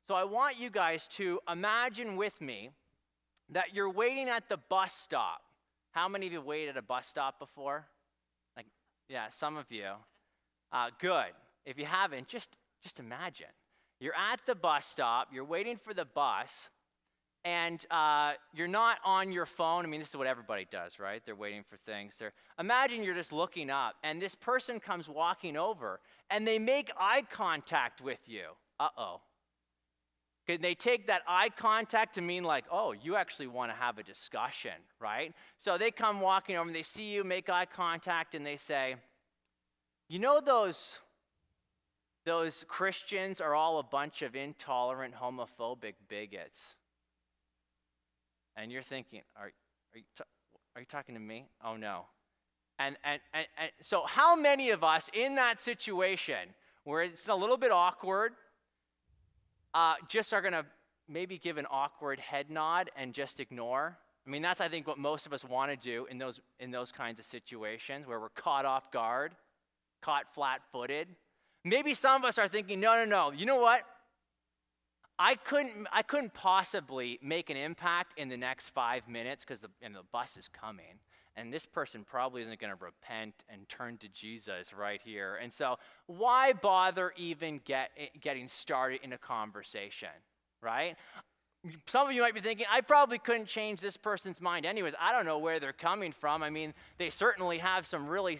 So I want you guys to imagine with me that you're waiting at the bus stop. How many of you waited at a bus stop before? Like, yeah, some of you. Good. If you haven't, just imagine. You're at the bus stop, you're waiting for the bus, and you're not on your phone. I mean, this is what everybody does, right? They're waiting for things. Imagine you're just looking up, and this person comes walking over, and they make eye contact with you. Uh-oh. Okay, they take that eye contact to mean like, oh, you actually want to have a discussion, right? So they come walking over, and they see you, make eye contact, and they say, you know those Christians are all a bunch of intolerant, homophobic bigots. And you're thinking, are you talking to me? Oh, no. And so how many of us in that situation where it's a little bit awkward, just are going to maybe give an awkward head nod and just ignore? I mean, that's, I think, what most of us want to do in those kinds of situations where we're caught off guard, caught flat-footed. Maybe some of us are thinking, no, you know what? I couldn't possibly make an impact in the next 5 minutes because the bus is coming, and this person probably isn't going to repent and turn to Jesus right here. And so why bother even getting started in a conversation, right? Some of you might be thinking, I probably couldn't change this person's mind anyways. I don't know where they're coming from. I mean, they certainly have some really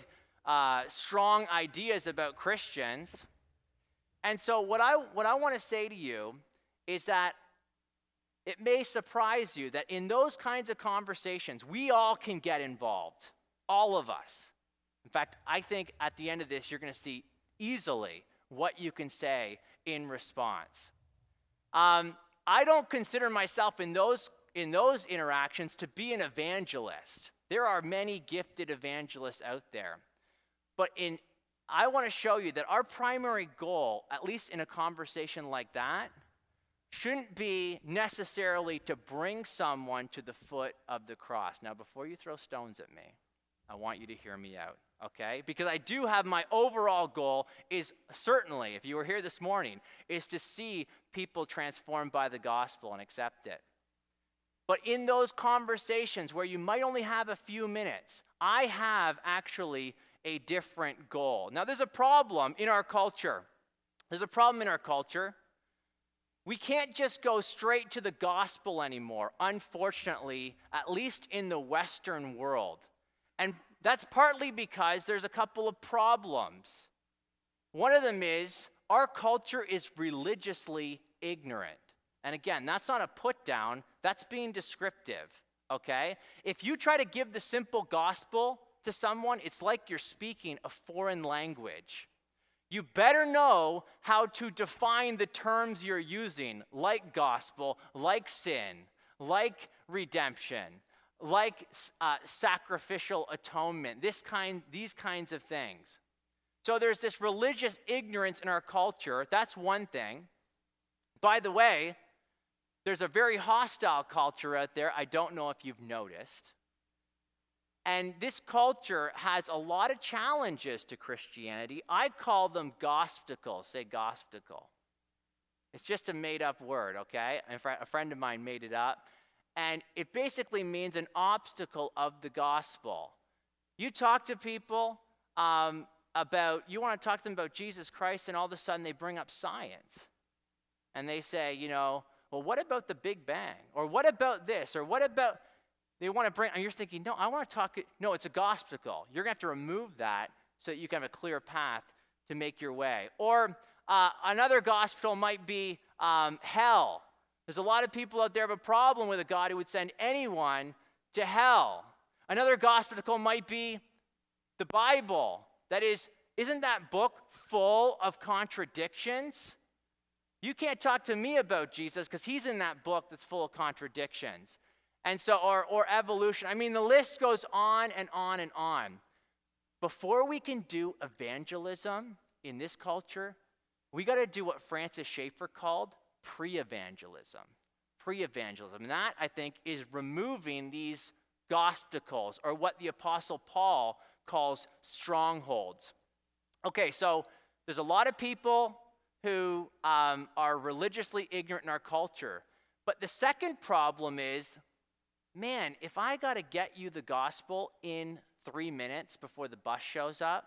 strong ideas about Christians. And so what I want to say to you is that it may surprise you that in those kinds of conversations, we all can get involved, all of us. In fact, I think at the end of this, you're going to see easily what you can say in response. I don't consider myself in those interactions to be an evangelist. There are many gifted evangelists out there. But I want to show you that our primary goal, at least in a conversation like that, shouldn't be necessarily to bring someone to the foot of the cross. Now, before you throw stones at me, I want you to hear me out, okay? Because I do have my overall goal is certainly, if you were here this morning, is to see people transformed by the gospel and accept it. But in those conversations where you might only have a few minutes, I have actually a different goal. Now, there's a problem in our culture. We can't just go straight to the gospel anymore, unfortunately, at least in the Western world. And that's partly because there's a couple of problems. One of them is our culture is religiously ignorant. And again, that's not a put down, that's being descriptive, okay? If you try to give the simple gospel to someone, it's like you're speaking a foreign language. You better know how to define the terms you're using, like gospel, like sin, like redemption, like sacrificial atonement, these kinds of things. So there's this religious ignorance in our culture. That's one thing. By the way, there's a very hostile culture out there. I don't know if you've noticed. And this culture has a lot of challenges to Christianity. I call them gospticles. Say gospticle. It's just a made-up word, okay? A friend of mine made it up. And it basically means an obstacle of the gospel. You talk to people you want to talk to them about Jesus Christ, and all of a sudden they bring up science. And they say, well, what about the Big Bang? Or what about this? Or what about... They want to bring, and you're thinking, no, I want to talk, no, it's a gospel. You're going to have to remove that so that you can have a clear path to make your way. Or another gospel might be hell. There's a lot of people out there who have a problem with a God who would send anyone to hell. Another gospel might be the Bible. That is, isn't that book full of contradictions? You can't talk to me about Jesus because he's in that book that's full of contradictions. And so, or evolution. I mean, the list goes on and on and on. Before we can do evangelism in this culture, we got to do what Francis Schaeffer called pre-evangelism. Pre-evangelism. And that, I think, is removing these gospticles, or what the Apostle Paul calls strongholds. Okay, so there's a lot of people who are religiously ignorant in our culture. But the second problem is, man, if I got to get you the gospel in 3 minutes before the bus shows up,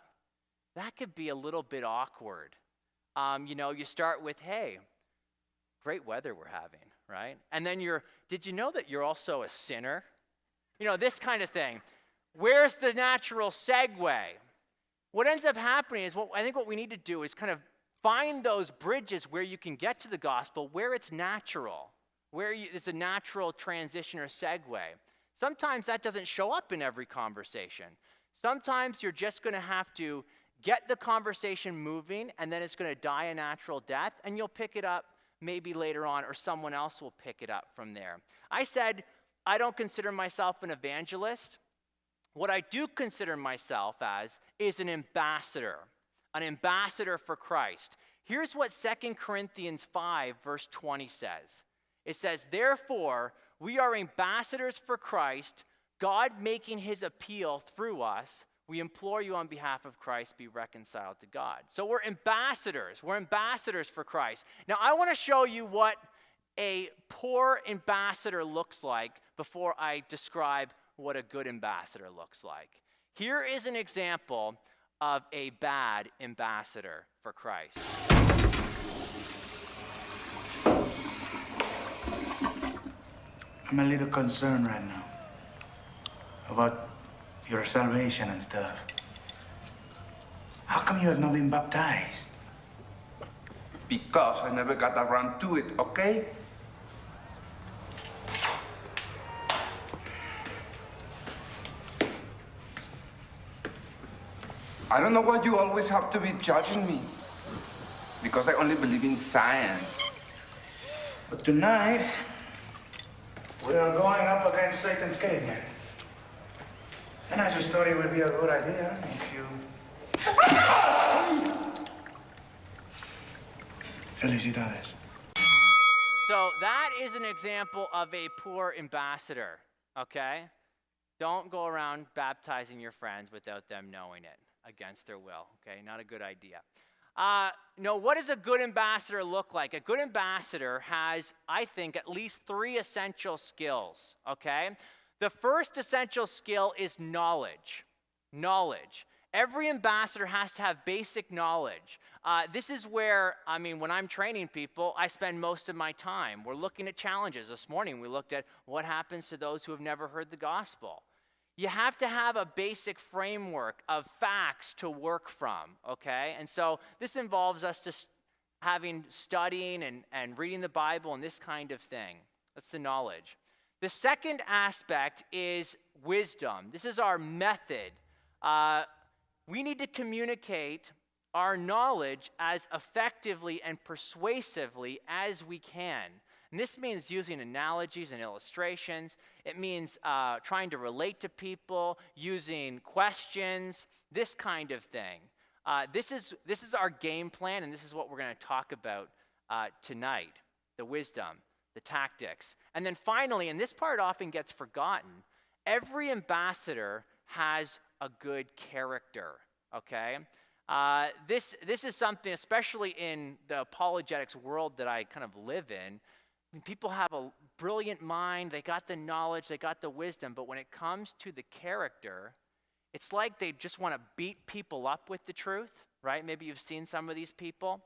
that could be a little bit awkward. You start with, hey, great weather we're having, right? And then did you know that you're also a sinner? This kind of thing. Where's the natural segue? What ends up happening is, I think what we need to do is kind of find those bridges where you can get to the gospel, where it's natural, where it's a natural transition or segue. Sometimes that doesn't show up in every conversation. Sometimes you're just going to have to get the conversation moving, and then it's going to die a natural death, and you'll pick it up maybe later on, or someone else will pick it up from there. I said I don't consider myself an evangelist. What I do consider myself as is an ambassador for Christ. Here's what 2 Corinthians 5, verse 20 says. It says, therefore, we are ambassadors for Christ, God making his appeal through us. We implore you on behalf of Christ, be reconciled to God. So we're ambassadors. We're ambassadors for Christ. Now, I want to show you what a poor ambassador looks like before I describe what a good ambassador looks like. Here is an example of a bad ambassador for Christ. I'm a little concerned right now about your salvation and stuff. How come you have not been baptized? Because I never got around to it, okay? I don't know why you always have to be judging me. Because I only believe in science. But tonight, we are going up against Satan's caveman. And I just thought it would be a good idea if you... Felicidades. So that is an example of a poor ambassador, okay? Don't go around baptizing your friends without them knowing it against their will, okay? Not a good idea. No, what does a good ambassador look like? A good ambassador has, I think, at least 3 essential skills, okay? The first essential skill is knowledge. Knowledge. Every ambassador has to have basic knowledge. This is where, when I'm training people, I spend most of my time. We're looking at challenges. This morning we looked at what happens to those who have never heard the gospel. You have to have a basic framework of facts to work from, okay? And so this involves us just studying and reading the Bible and this kind of thing. That's the knowledge. The second aspect is wisdom. This is our method. We need to communicate our knowledge as effectively and persuasively as we can. And this means using analogies and illustrations. It means trying to relate to people, using questions, this kind of thing. This is our game plan, and this is what we're going to talk about tonight, the wisdom, the tactics. And then finally, and this part often gets forgotten, every ambassador has a good character, okay? This is something, especially in the apologetics world that I kind of live in, people have a brilliant mind, they got the knowledge, they got the wisdom, but when it comes to the character, it's like they just want to beat people up with the truth, right? Maybe you've seen some of these people.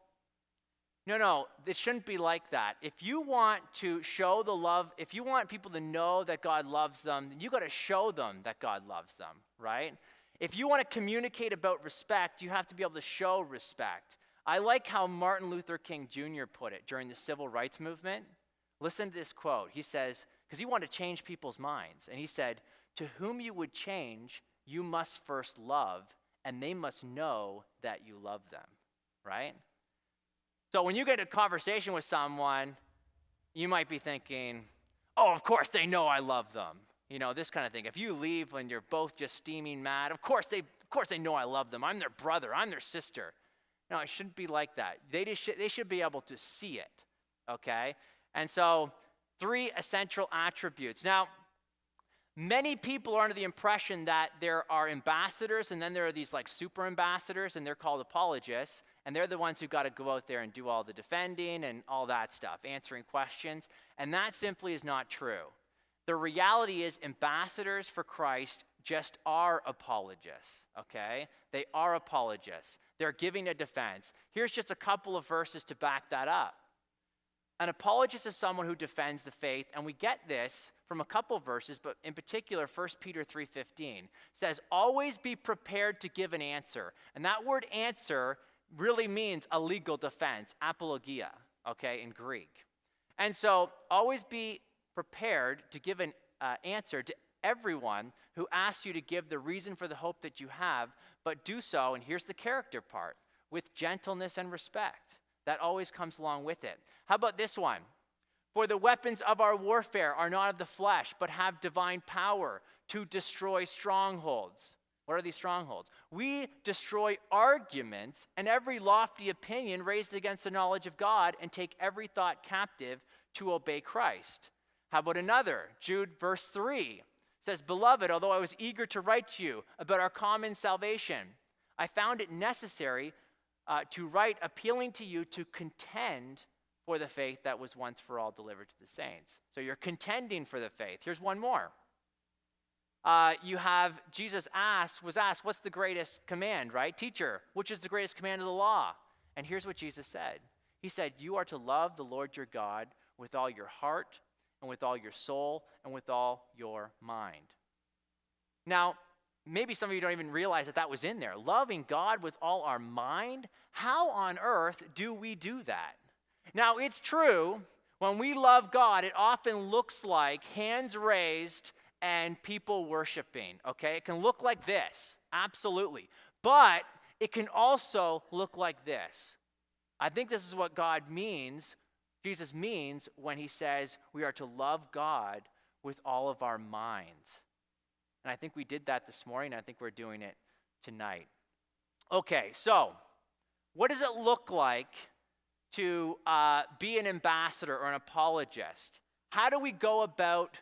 No, it shouldn't be like that. If you want to show the love, if you want people to know that God loves them, then you got to show them that God loves them, right? If you want to communicate about respect, you have to be able to show respect. I like how Martin Luther King Jr. put it during the civil rights movement. Listen to this quote. He says, because he wanted to change people's minds, and he said, to whom you would change, you must first love, and they must know that you love them, right? So when you get a conversation with someone, you might be thinking, oh, of course they know I love them. This kind of thing. If you leave when you're both just steaming mad, of course they know I love them. I'm their brother, I'm their sister. No, it shouldn't be like that. They should be able to see it, okay? And so 3 essential attributes. Now, Many people are under the impression that there are ambassadors, and then there are these like super ambassadors, and they're called apologists, and they're the ones who got to go out there and do all the defending and all that stuff, answering questions, and that simply is not true. The reality is ambassadors for Christ just are apologists, okay? They are apologists. They're giving a defense. Here's just a couple of verses to back that up. An apologist is someone who defends the faith, and we get this from a couple verses, but in particular, 1 Peter 3:15 says, always be prepared to give an answer. And that word answer really means a legal defense, apologia, okay, in Greek. And so always be prepared to give an answer to everyone who asks you to give the reason for the hope that you have, but do so, and here's the character part, with gentleness and respect. That always comes along with it. How about this one? For the weapons of our warfare are not of the flesh, but have divine power to destroy strongholds. What are these strongholds? We destroy arguments and every lofty opinion raised against the knowledge of God and take every thought captive to obey Christ. How about another? Jude verse 3 says, Beloved, although I was eager to write to you about our common salvation, I found it necessary to write appealing to you to contend for the faith that was once for all delivered to the saints. So you're contending for the faith. Here's one more. You have Jesus was asked, what's the greatest command, right? Teacher, which is the greatest command of the law? And here's what Jesus said. He said, you are to love the Lord your God with all your heart and with all your soul and with all your mind. Now, maybe some of you don't even realize that was in there. Loving God with all our mind? How on earth do we do that? Now, it's true, when we love God, it often looks like hands raised and people worshiping, okay? It can look like this, absolutely. But it can also look like this. I think this is what Jesus means when he says we are to love God with all of our minds. And I think we did that this morning. I think we're doing it tonight. Okay, so what does it look like to be an ambassador or an apologist? How do we go about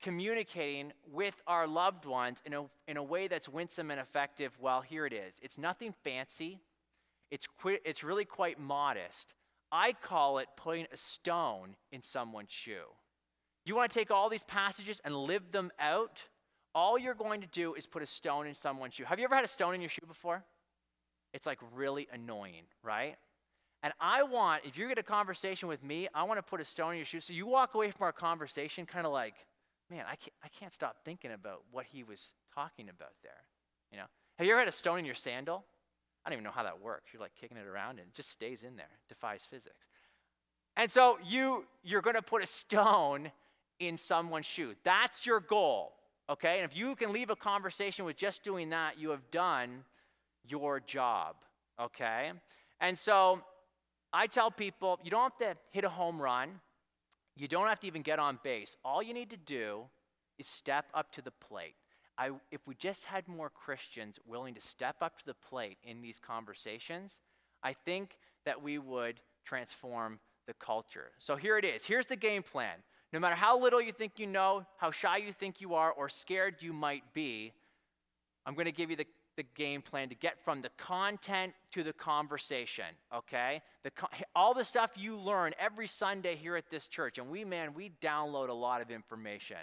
communicating with our loved ones in a way that's winsome and effective? Well, here it is. It's nothing fancy. It's really quite modest. I call it putting a stone in someone's shoe. You want to take all these passages and live them out? All you're going to do is put a stone in someone's shoe. Have you ever had a stone in your shoe before? It's like really annoying, right? And if you get a conversation with me, I want to put a stone in your shoe. So you walk away from our conversation kind of like, man, I can't stop thinking about what he was talking about there. You know? Have you ever had a stone in your sandal? I don't even know how that works. You're like kicking it around and it just stays in there. Defies physics. And so you're going to put a stone in someone's shoe. That's your goal, okay? And if you can leave a conversation with just doing that, you have done your job, okay? And so I tell people, you don't have to hit a home run. You don't have to even get on base. All you need to do is step up to the plate. If we just had more Christians willing to step up to the plate in these conversations, I think that we would transform the culture. So here it is. Here's the game plan. No matter how little you think you know, how shy you think you are, or scared you might be, I'm going to give you the game plan to get from the content to the conversation, okay? All the stuff you learn every Sunday here at this church, and we download a lot of information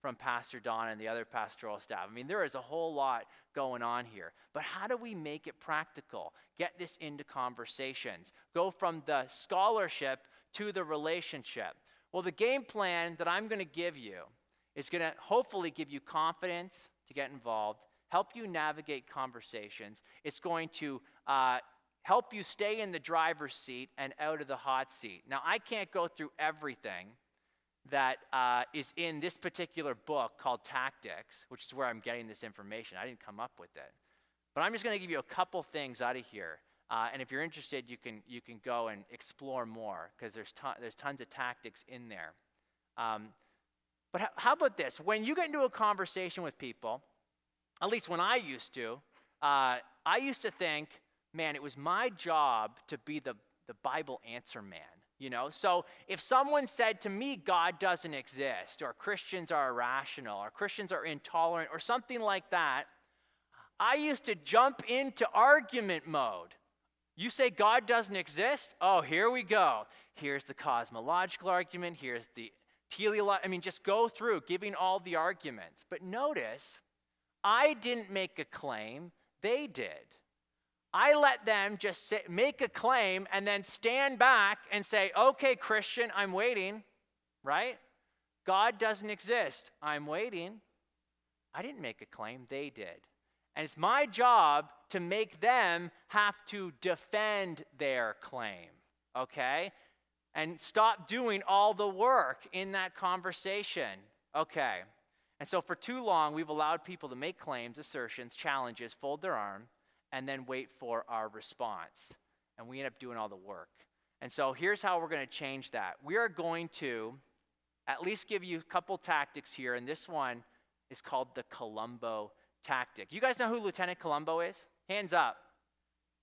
from Pastor Don and the other pastoral staff. I mean, there is a whole lot going on here. But how do we make it practical? Get this into conversations. Go from the scholarship to the relationship. Well, the game plan that I'm going to give you is going to hopefully give you confidence to get involved, help you navigate conversations. It's going to help you stay in the driver's seat and out of the hot seat. Now, I can't go through everything that is in this particular book called Tactics, which is where I'm getting this information. I didn't come up with it. But I'm just going to give you a couple things out of here. And if you're interested, you can go and explore more, because there's tons of tactics in there. But how about this? When you get into a conversation with people, at least when I used to think, man, it was my job to be the Bible answer man. So if someone said to me, God doesn't exist, or Christians are irrational, or Christians are intolerant, or something like that, I used to jump into argument mode. You say God doesn't exist? Oh, here we go. Here's the cosmological argument. Here's the teleological. Just go through giving all the arguments. But notice, I didn't make a claim. They did. I let them just make a claim and then stand back and say, okay, Christian, I'm waiting, right? God doesn't exist. I'm waiting. I didn't make a claim. They did. And it's my job to make them have to defend their claim, okay? And stop doing all the work in that conversation, okay? And so for too long, we've allowed people to make claims, assertions, challenges, fold their arm, and then wait for our response. And we end up doing all the work. And so here's how we're going to change that. We are going to at least give you a couple tactics here, and this one is called the COLUMBO tactic. You guys know who Lieutenant Columbo is? Hands up.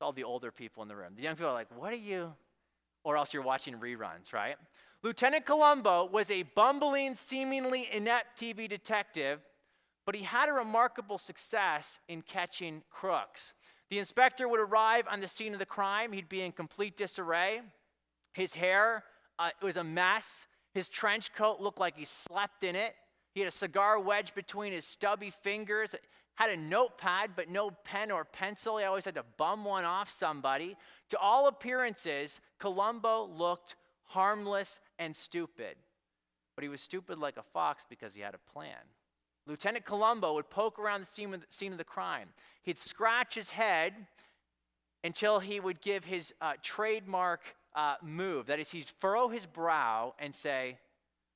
All the older people in the room. The young people are like, what are you? Or else you're watching reruns, right? Lieutenant Columbo was a bumbling, seemingly inept TV detective, but he had a remarkable success in catching crooks. The inspector would arrive on the scene of the crime. He'd be in complete disarray. His hair was a mess. His trench coat looked like he slept in it. He had a cigar wedge between his stubby fingers, had a notepad but no pen or pencil. He always had to bum one off somebody. To all appearances, Columbo looked harmless and stupid. But he was stupid like a fox because he had a plan. Lieutenant Columbo would poke around the scene of the crime. He'd scratch his head until he would give his trademark move. That is, he'd furrow his brow and say,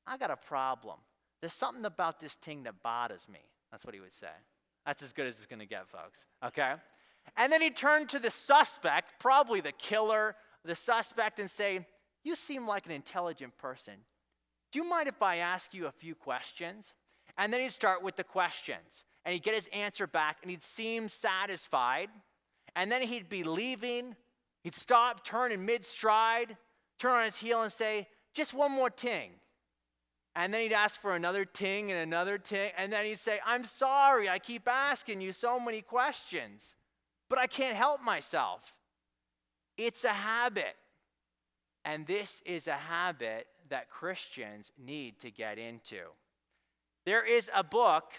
I got a problem. There's something about this thing that bothers me. That's what he would say. That's as good as it's going to get, folks. Okay? And then he'd turn to the suspect, probably the killer, the suspect, and say, you seem like an intelligent person. Do you mind if I ask you a few questions? And then he'd start with the questions. And he'd get his answer back, and he'd seem satisfied. And then he'd be leaving. He'd stop, turn in mid-stride, turn on his heel and say, just one more ting. And then he'd ask for another ting and another ting. And then he'd say, I'm sorry, I keep asking you so many questions, but I can't help myself. It's a habit. And this is a habit that Christians need to get into. There is a book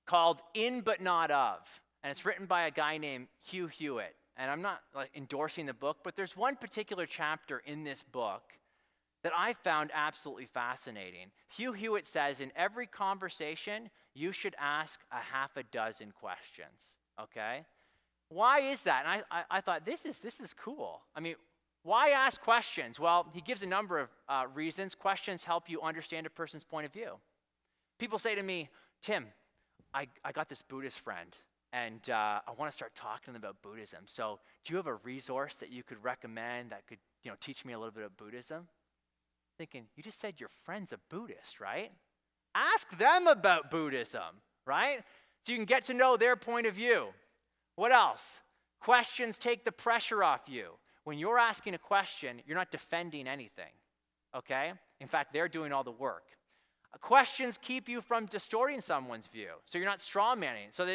called In But Not Of, and it's written by a guy named Hugh Hewitt. And I'm not endorsing the book, but there's one particular chapter in this book that I found absolutely fascinating. Hugh Hewitt says in every conversation, you should ask a half a dozen questions, okay? Why is that? And I thought, this is cool. Why ask questions? Well, he gives a number of reasons. Questions help you understand a person's point of view. People say to me, Tim, I got this Buddhist friend, and I want to start talking to them about Buddhism. So do you have a resource that you could recommend that could teach me a little bit of Buddhism? Thinking, you just said your friend's a Buddhist, right? Ask them about Buddhism, right? So you can get to know their point of view. What else? Questions take the pressure off you. When you're asking a question, you're not defending anything, okay? In fact, they're doing all the work. Questions keep you from distorting someone's view, so you're not strawmanning. So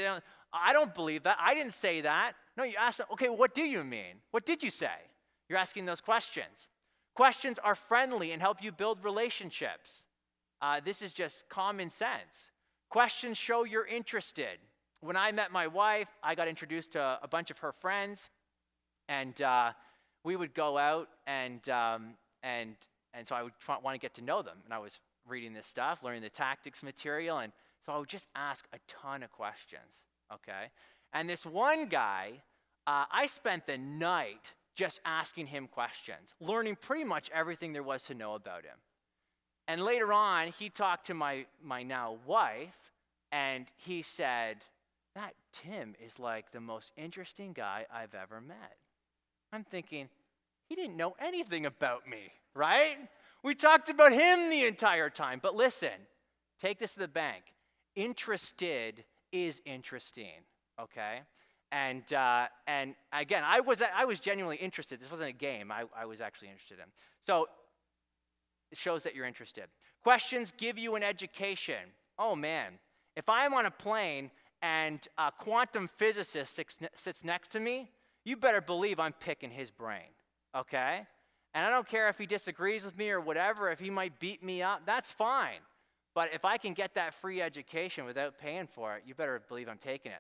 I don't believe that. I didn't say that. No, you ask them, okay, what do you mean? What did you say? You're asking those questions. Questions are friendly and help you build relationships. This is just common sense. Questions show you're interested. When I met my wife, I got introduced to a bunch of her friends, and we would go out, and so I would want to get to know them. And I was reading this stuff, learning the tactics material, and so I would just ask a ton of questions, okay? And this one guy, I spent the night just asking him questions, learning pretty much everything there was to know about him. And later on, he talked to my now wife, and he said, that Tim is like the most interesting guy I've ever met. I'm thinking, he didn't know anything about me, right? We talked about him the entire time. But listen, take this to the bank. Interested is interesting, okay? And again, I was genuinely interested. This wasn't a game. I was actually interested in. So it shows that you're interested. Questions give you an education. Oh man, if I'm on a plane and a quantum physicist sits next to me, you better believe I'm picking his brain, okay? And I don't care if he disagrees with me or whatever, if he might beat me up, that's fine. But if I can get that free education without paying for it, you better believe I'm taking it.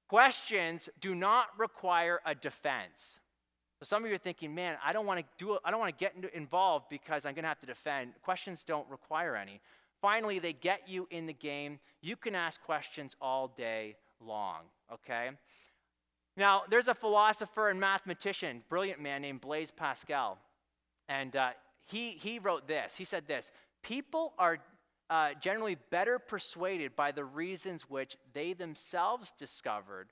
Questions do not require a defense. So some of you are thinking, man, I don't want to get involved because I'm going to have to defend. Questions don't require any. Finally, they get you in the game. You can ask questions all day long, okay? Now, there's a philosopher and mathematician, brilliant man named Blaise Pascal, and he wrote this. He said this: people are generally better persuaded by the reasons which they themselves discovered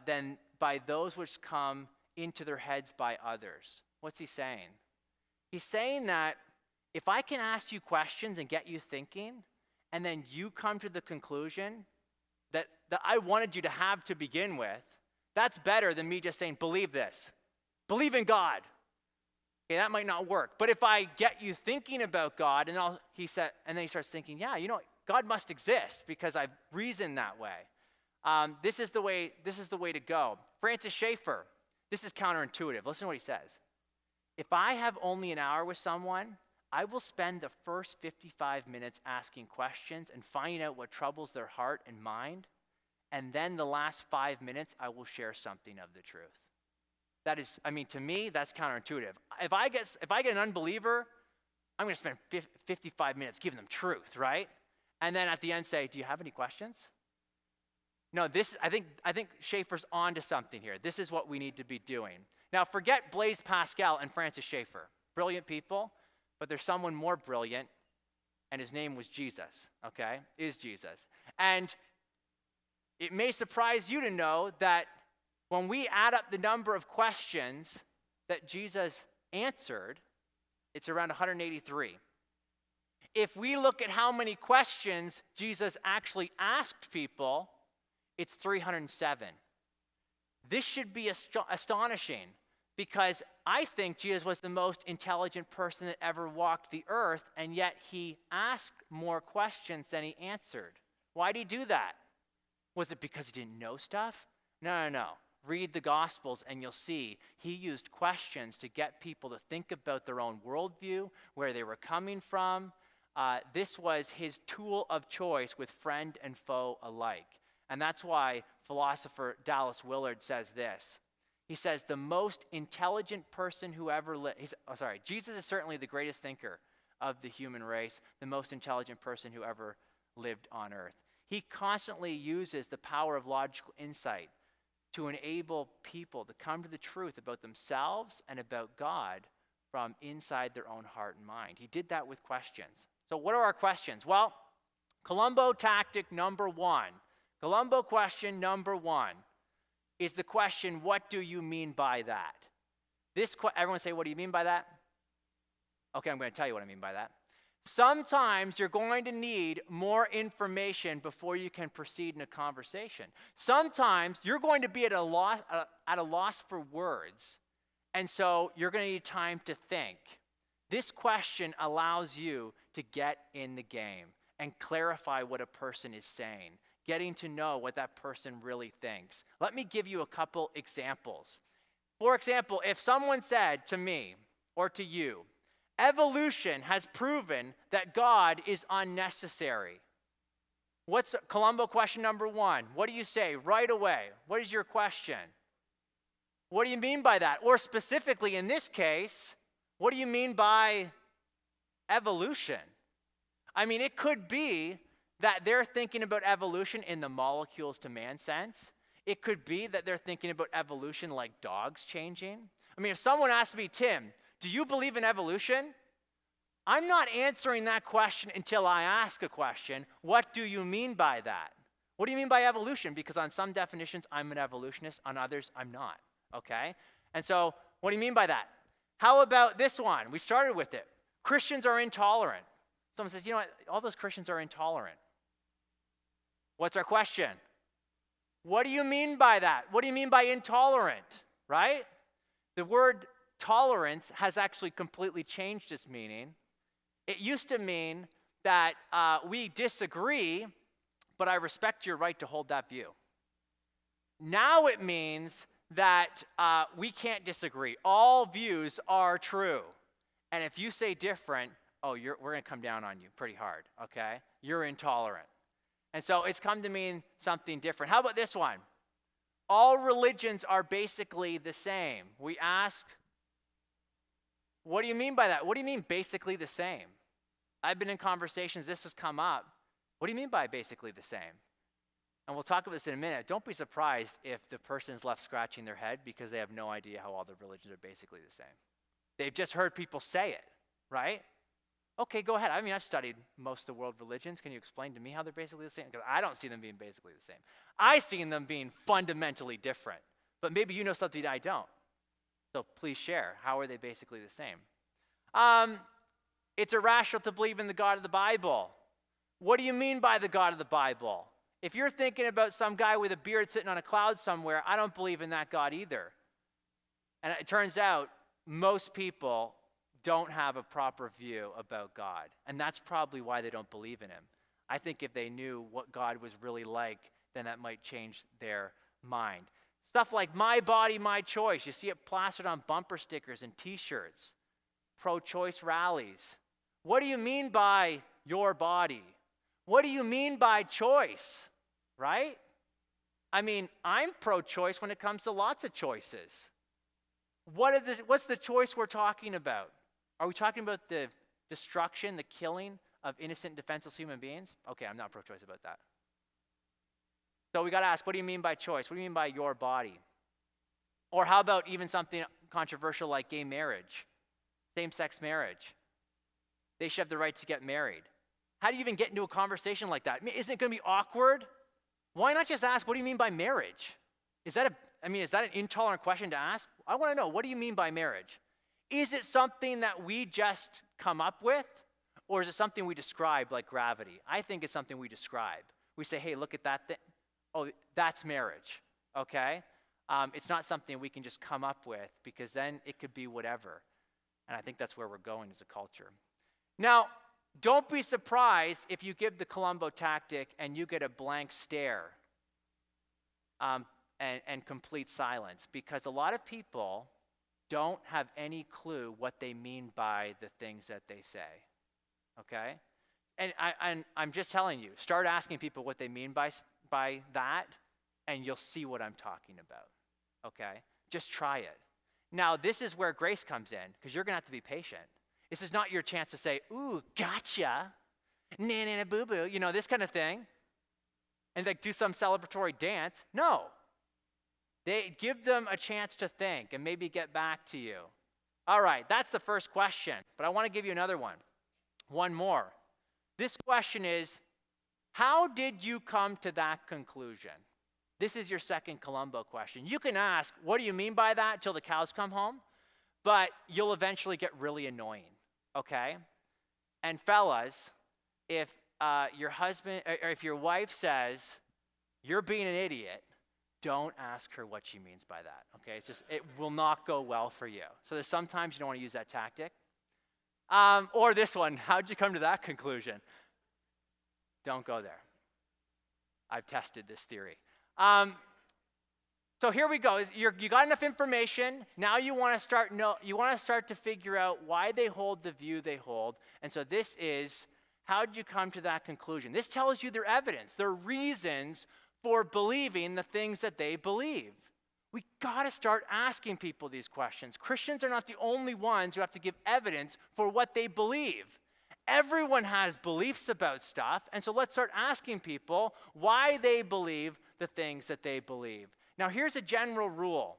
than by those which come into their heads by others. What's he saying? He's saying that if I can ask you questions and get you thinking, and then you come to the conclusion that I wanted you to have to begin with, that's better than me just saying, believe this. Believe in God. Okay, that might not work. But if I get you thinking about God, and then he starts thinking, yeah, God must exist because I've reasoned that way. This is the way to go. Francis Schaeffer, this is counterintuitive. Listen to what he says. If I have only an hour with someone, I will spend the first 55 minutes asking questions and finding out what troubles their heart and mind. And then the last 5 minutes, I will share something of the truth. That is, to me, that's counterintuitive. If I get an unbeliever, I'm going to spend 55 minutes giving them truth, right? And then at the end say, do you have any questions? No, I think Schaeffer's onto something here. This is what we need to be doing. Now, forget Blaise Pascal and Francis Schaeffer. Brilliant people, but there's someone more brilliant, and his name was Jesus, okay? Is Jesus. And it may surprise you to know that when we add up the number of questions that Jesus answered, it's around 183. If we look at how many questions Jesus actually asked people, it's 307. This should be astonishing because I think Jesus was the most intelligent person that ever walked the earth, and yet he asked more questions than he answered. Why did he do that? Was it because he didn't know stuff? No. Read the Gospels and you'll see he used questions to get people to think about their own worldview, where they were coming from. This was his tool of choice with friend and foe alike. And that's why philosopher Dallas Willard says this. He says, the most intelligent person who ever lived, Jesus is certainly the greatest thinker of the human race, the most intelligent person who ever lived on earth. He constantly uses the power of logical insight to enable people to come to the truth about themselves and about God from inside their own heart and mind. He did that with questions. So what are our questions? Well, COLUMBO tactic number one. COLUMBO question number one is the question, what do you mean by that? Everyone say, what do you mean by that? Okay, I'm going to tell you what I mean by that. Sometimes you're going to need more information before you can proceed in a conversation. Sometimes you're going to be at a loss for words, and so you're going to need time to think. This question allows you to get in the game and clarify what a person is saying, getting to know what that person really thinks. Let me give you a couple examples. For example, if someone said to me or to you, evolution has proven that God is unnecessary. What's COLUMBO question number one? What do you say right away? What is your question? What do you mean by that? Or specifically in this case, what do you mean by evolution? It could be that they're thinking about evolution in the molecules to man sense. It could be that they're thinking about evolution like dogs changing. If someone asked me, Tim, do you believe in evolution? I'm not answering that question until I ask a question. What do you mean by that? What do you mean by evolution? Because on some definitions, I'm an evolutionist. On others, I'm not. Okay? And so, what do you mean by that? How about this one? We started with it. Christians are intolerant. Someone says, all those Christians are intolerant. What's our question? What do you mean by that? What do you mean by intolerant? Right? The word tolerance has actually completely changed its meaning It used to mean that we disagree, but I respect your right to hold that view. Now it means that we can't disagree. All views are true. And if you say different, we're going to come down on you pretty hard, okay? You're intolerant. And so it's come to mean something different. How about this one? All religions are basically the same. We ask, what do you mean by that? What do you mean basically the same? I've been in conversations, this has come up. What do you mean by basically the same? And we'll talk about this in a minute. Don't be surprised if the person's left scratching their head because they have no idea how all the religions are basically the same. They've just heard people say it, right? Okay, go ahead. I mean, I've studied most of the world religions. Can you explain to me how they're basically the same? Because I don't see them being basically the same. I see them being fundamentally different. But maybe you know something I don't. So please share. How are they basically the same? It's irrational to believe in the God of the Bible. What do you mean by the God of the Bible? If you're thinking about some guy with a beard sitting on a cloud somewhere, I don't believe in that God either. And it turns out most people don't have a proper view about God. And that's probably why they don't believe in him. I think if they knew what God was really like, then that might change their mind. Stuff like my body, my choice. You see it plastered on bumper stickers and t-shirts. Pro-choice rallies. What do you mean by your body? What do you mean by choice? Right? I mean, I'm pro-choice when it comes to lots of choices. What's the choice we're talking about? Are we talking about the destruction, the killing of innocent, defenseless human beings? Okay, I'm not pro-choice about that. So we got to ask, what do you mean by choice? What do you mean by your body? Or how about even something controversial like gay marriage, same-sex marriage? They should have the right to get married. How do you even get into a conversation like that? I mean, isn't it going to be awkward? Why not just ask, what do you mean by marriage? Is that an intolerant question to ask? I want to know, what do you mean by marriage? Is it something that we just come up with? Or is it something we describe like gravity? I think it's something we describe. We say, hey, look at that thing. Oh, that's marriage, okay? It's not something we can just come up with because then it could be whatever. And I think that's where we're going as a culture. Now, don't be surprised if you give the COLUMBO tactic and you get a blank stare and complete silence, because a lot of people don't have any clue what they mean by the things that they say, okay? And I'm just telling you, start asking people what they mean by that, and you'll see what I'm talking about, okay? Just try it. Now, this is where grace comes in, because you're going to have to be patient. This is not your chance to say, ooh, gotcha, na-na-na boo-boo, you know, this kind of thing, and like do some celebratory dance. No. They give them a chance to think and maybe get back to you. All right, that's the first question, but I want to give you another one. One more. This question is, how did you come to that conclusion? This is your second COLUMBO question. You can ask, what do you mean by that, till the cows come home? But you'll eventually get really annoying, okay? And fellas, if your husband, or if your wife says, you're being an idiot, don't ask her what she means by that, okay? It will not go well for you. So there's sometimes you don't want to use that tactic. Or this one, how'd you come to that conclusion? Don't go there. I've tested this theory. So here we go. You got enough information. Now you want to start to figure out why they hold the view they hold. And so this is, how did you come to that conclusion? This tells you their evidence, their reasons for believing the things that they believe. We got to start asking people these questions. Christians are not the only ones who have to give evidence for what they believe. Everyone has beliefs about stuff, and so let's start asking people why they believe the things that they believe. Now, here's a general rule.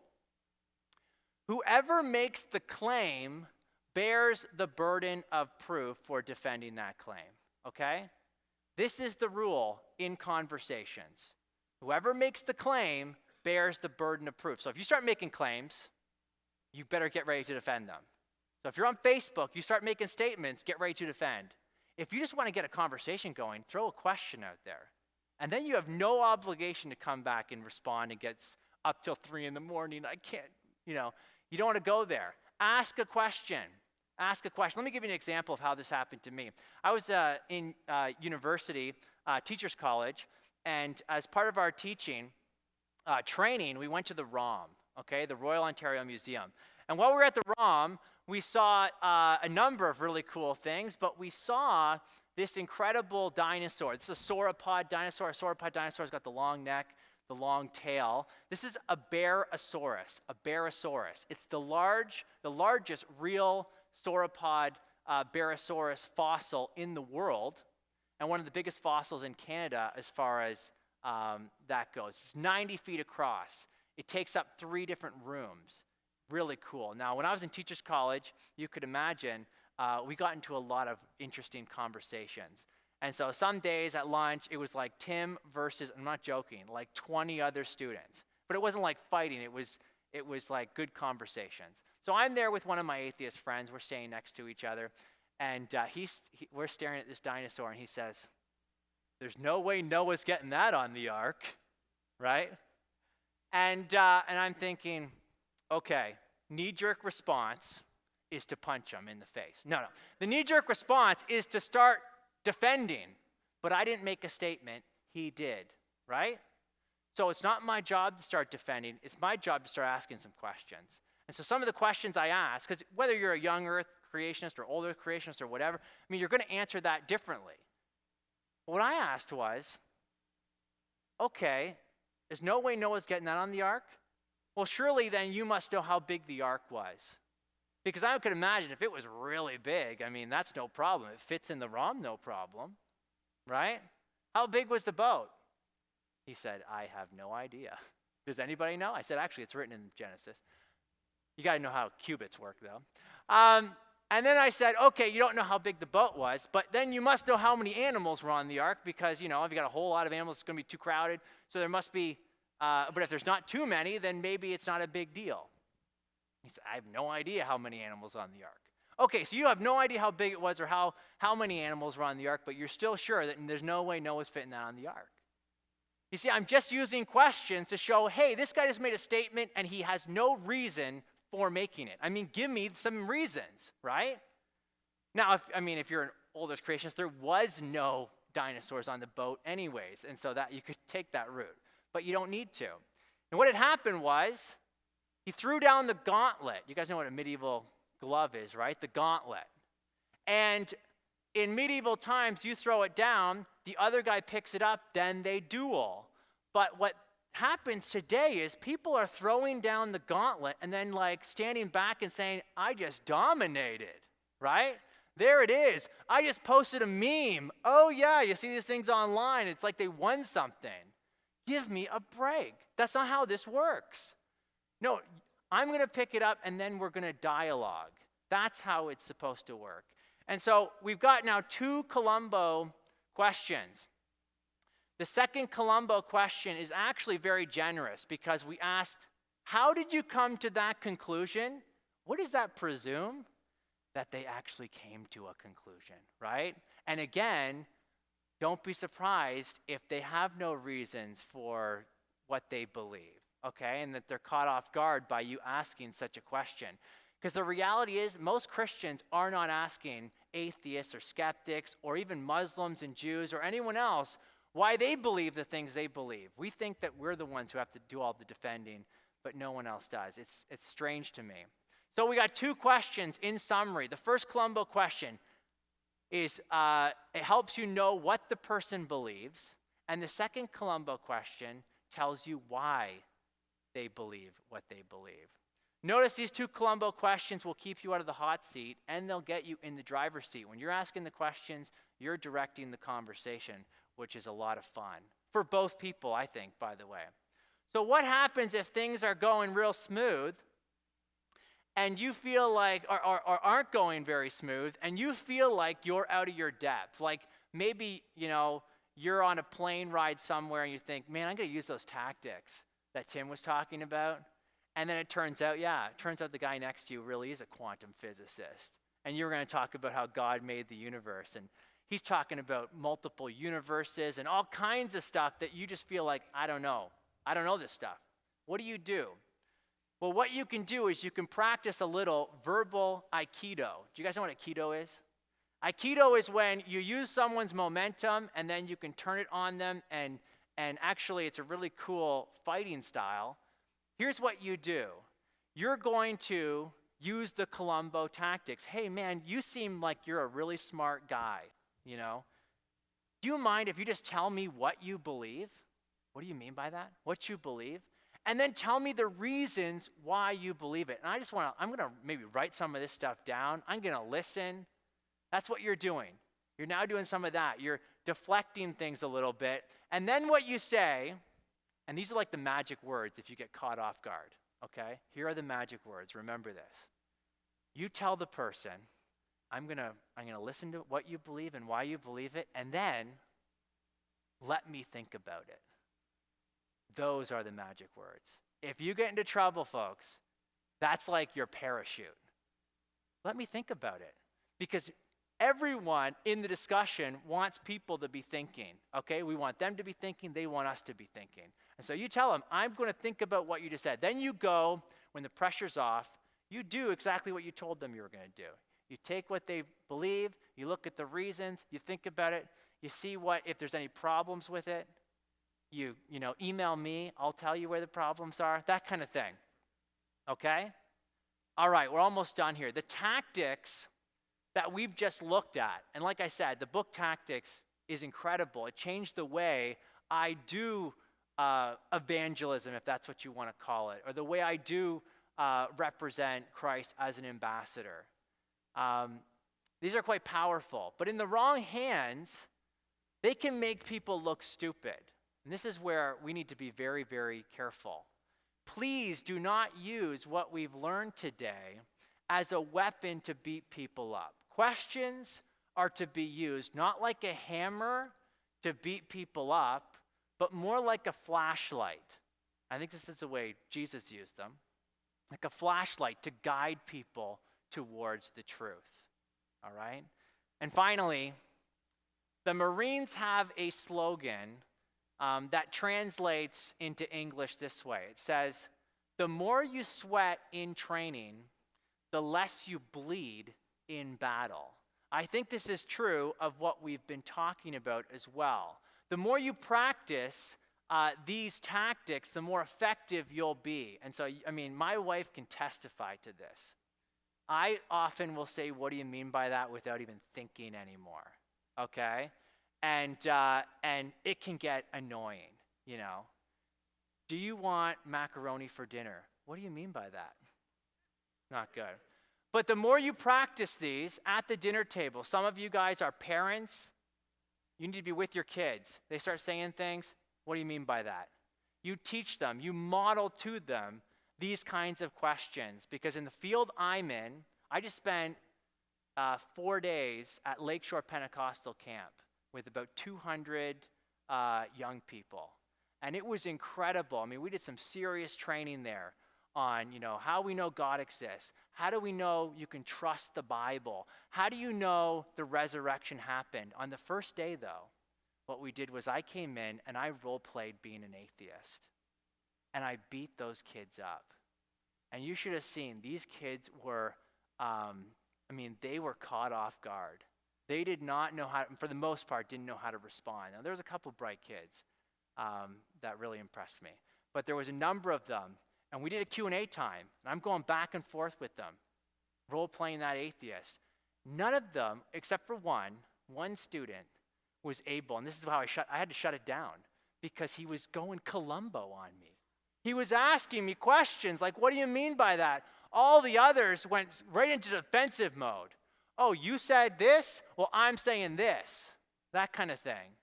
Whoever makes the claim bears the burden of proof for defending that claim, okay? This is the rule in conversations. Whoever makes the claim bears the burden of proof. So if you start making claims, you better get ready to defend them. So if you're on Facebook, you start making statements, get ready to defend. If you just want to get a conversation going, throw a question out there. And then you have no obligation to come back and respond and get up till 3 a.m. I can't, you don't want to go there. Ask a question. ask a question. Let me give you an example of how this happened to me. I was in university, teacher's college, and as part of our teaching training, we went to the ROM, okay, the Royal Ontario Museum. And while we were at the ROM, we saw a number of really cool things, but we saw this incredible dinosaur. This is a sauropod dinosaur. A sauropod dinosaur's got the long neck, the long tail. This is a Barosaurus, a Barosaurus. It's the largest real sauropod Barosaurus fossil in the world, and one of the biggest fossils in Canada as far as that goes. It's 90 feet across. It takes up 3 different rooms. Really cool. Now, when I was in teacher's college, you could imagine, we got into a lot of interesting conversations. And so some days at lunch, it was like Tim versus, I'm not joking, like 20 other students. But it wasn't like fighting. It was like good conversations. So I'm there with one of my atheist friends. We're staying next to each other. And we're staring at this dinosaur, and he says, "There's no way Noah's getting that on the ark," right? And I'm thinking, okay, knee-jerk response is to punch him in the face. No. The knee-jerk response is to start defending. But I didn't make a statement. He did, right? So it's not my job to start defending. It's my job to start asking some questions. And so some of the questions I ask, because whether you're a young earth creationist or older creationist or whatever, I mean, you're going to answer that differently. What I asked was, okay, there's no way Noah's getting that on the ark? Well, surely then you must know how big the ark was. Because I could imagine if it was really big, I mean, that's no problem. It fits in the ROM, no problem, right? How big was the boat? He said, "I have no idea." Does anybody know? I said, actually, it's written in Genesis. You got to know how cubits work, though. And then I said, okay, you don't know how big the boat was, but then you must know how many animals were on the ark because, if you got a whole lot of animals, it's going to be too crowded. So there must be, but if there's not too many, then maybe it's not a big deal. He said, "I have no idea how many animals on the ark." Okay, so you have no idea how big it was or how many animals were on the ark, but you're still sure that there's no way Noah's fitting that on the ark. You see, I'm just using questions to show, hey, this guy just made a statement and he has no reason for making it. I mean, give me some reasons, right? Now, if you're an older creationist, there was no dinosaurs on the boat anyways, and so that you could take that route, but you don't need to. And what had happened was, he threw down the gauntlet. You guys know what a medieval glove is, right? The gauntlet. And in medieval times, you throw it down, the other guy picks it up, then they duel. But what happens today is people are throwing down the gauntlet and then standing back and saying, "I just dominated," right? There it is. I just posted a meme. Oh yeah, you see these things online. It's like they won something. Give me a break. That's not how this works. No, I'm going to pick it up and then we're going to dialogue. That's how it's supposed to work. And so we've got now 2 COLUMBO questions. The second COLUMBO question is actually very generous because we asked, how did you come to that conclusion? What does that presume? That they actually came to a conclusion, right? And again, don't be surprised if they have no reasons for what they believe. Okay, and that they're caught off guard by you asking such a question. Because the reality is, most Christians are not asking atheists or skeptics or even Muslims and Jews or anyone else why they believe the things they believe. We think that we're the ones who have to do all the defending, but no one else does. It's strange to me. So we got 2 questions in summary. The first COLUMBO question is, it helps you know what the person believes. And the second COLUMBO question tells you why they believe what they believe. Notice these 2 COLUMBO questions will keep you out of the hot seat and they'll get you in the driver's seat. When you're asking the questions, you're directing the conversation, which is a lot of fun. For both people, I think, by the way. So what happens if things are going real smooth and you feel like, or aren't going very smooth, and you feel like you're out of your depth? Like maybe, you're on a plane ride somewhere and you think, man, I'm going to use those tactics that Tim was talking about. And then it turns out the guy next to you really is a quantum physicist. And you're going to talk about how God made the universe. And he's talking about multiple universes and all kinds of stuff that you just feel like, I don't know this stuff. What do you do? Well, what you can do is you can practice a little verbal Aikido. Do you guys know what Aikido is? Aikido is when you use someone's momentum and then you can turn it on them, and actually it's a really cool fighting style. Here's what you do. You're going to use the COLUMBO tactics. Hey man, you seem like you're a really smart guy, you know. Do you mind if you just tell me what you believe? What do you mean by that? What you believe? And then tell me the reasons why you believe it. And I'm going to maybe write some of this stuff down. I'm going to listen. That's what you're doing. You're now doing some of that. You're deflecting things a little bit. And then what you say, and these are like the magic words if you get caught off guard, okay? Here are the magic words. Remember this. You tell the person, I'm going to listen to what you believe and why you believe it, and then let me think about it. Those are the magic words. If you get into trouble, folks, that's like your parachute. Let me think about it. Because everyone in the discussion wants people to be thinking, okay? We want them to be thinking. They want us to be thinking. And so you tell them, I'm going to think about what you just said. Then you go, when the pressure's off, you do exactly what you told them you were going to do. You take what they believe, you look at the reasons, you think about it, you see if there's any problems with it. You email me, I'll tell you where the problems are, that kind of thing. Okay? All right, we're almost done here. The tactics that we've just looked at, and like I said, the book Tactics is incredible. It changed the way I do evangelism, if that's what you want to call it, or the way I do represent Christ as an ambassador. These are quite powerful, but in the wrong hands, they can make people look stupid. And this is where we need to be very, very careful. Please do not use what we've learned today as a weapon to beat people up. Questions are to be used not like a hammer to beat people up, but more like a flashlight. I think this is the way Jesus used them. Like a flashlight to guide people towards the truth. All right? And finally, the Marines have a slogan that translates into English this way. It says, the more you sweat in training, the less you bleed in battle. I think this is true of what we've been talking about as well. The more you practice these tactics, the more effective you'll be. And so, my wife can testify to this. I often will say, what do you mean by that, without even thinking anymore, okay? And it can get annoying, you know. Do you want macaroni for dinner? What do you mean by that? Not good. But the more you practice these at the dinner table, some of you guys are parents, you need to be with your kids. They start saying things, what do you mean by that? You teach them, you model to them these kinds of questions, because in the field I'm in, I just spent 4 days at Lakeshore Pentecostal Camp with about 200 young people. And it was incredible. We did some serious training there on, how we know God exists. How do we know you can trust the Bible? How do you know the resurrection happened? On the first day, though, what we did was I came in and I role-played being an atheist. And I beat those kids up. And you should have seen, these kids were, they were caught off guard. They did not know how, for the most part, didn't know how to respond. Now, there was a couple bright kids that really impressed me. But there was a number of them, and we did a Q&A time. And I'm going back and forth with them, role-playing that atheist. None of them, except for one student, was able, and this is how I had to shut it down, because he was going Columbo on me. He was asking me questions like, what do you mean by that? All the others went right into defensive mode. Oh, you said this? Well, I'm saying this. That kind of thing.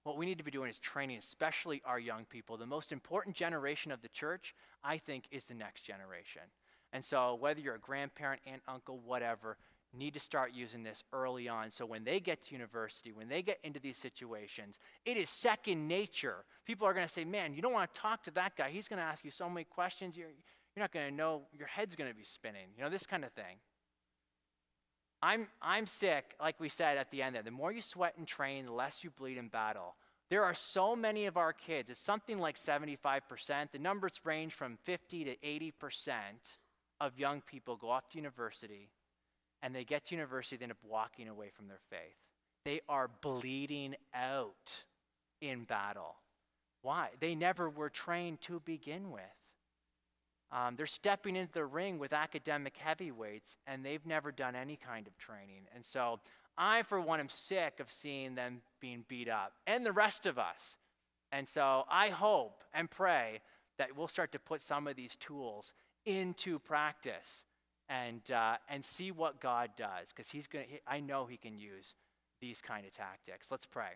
What we need to be doing is training, especially our young people. The most important generation of the church, I think, is the next generation. And so whether you're a grandparent, aunt, uncle, whatever, need to start using this early on, so when they get to university, when they get into these situations, it is second nature. People are going to say, man, you don't want to talk to that guy. He's going to ask you so many questions. You're not going to know. Your head's going to be spinning. This kind of thing. I'm sick, like we said at the end there. The more you sweat and train, the less you bleed in battle. There are so many of our kids, it's something like 75%. The numbers range from 50 to 80% of young people go off to university, and they get to university, they end up walking away from their faith. They are bleeding out in battle. Why? They never were trained to begin with. They're stepping into the ring with academic heavyweights, and they've never done any kind of training. And so I, for one, am sick of seeing them being beat up, and the rest of us. And so I hope and pray that we'll start to put some of these tools into practice and see what God does, because I know he can use these kind of tactics. Let's pray.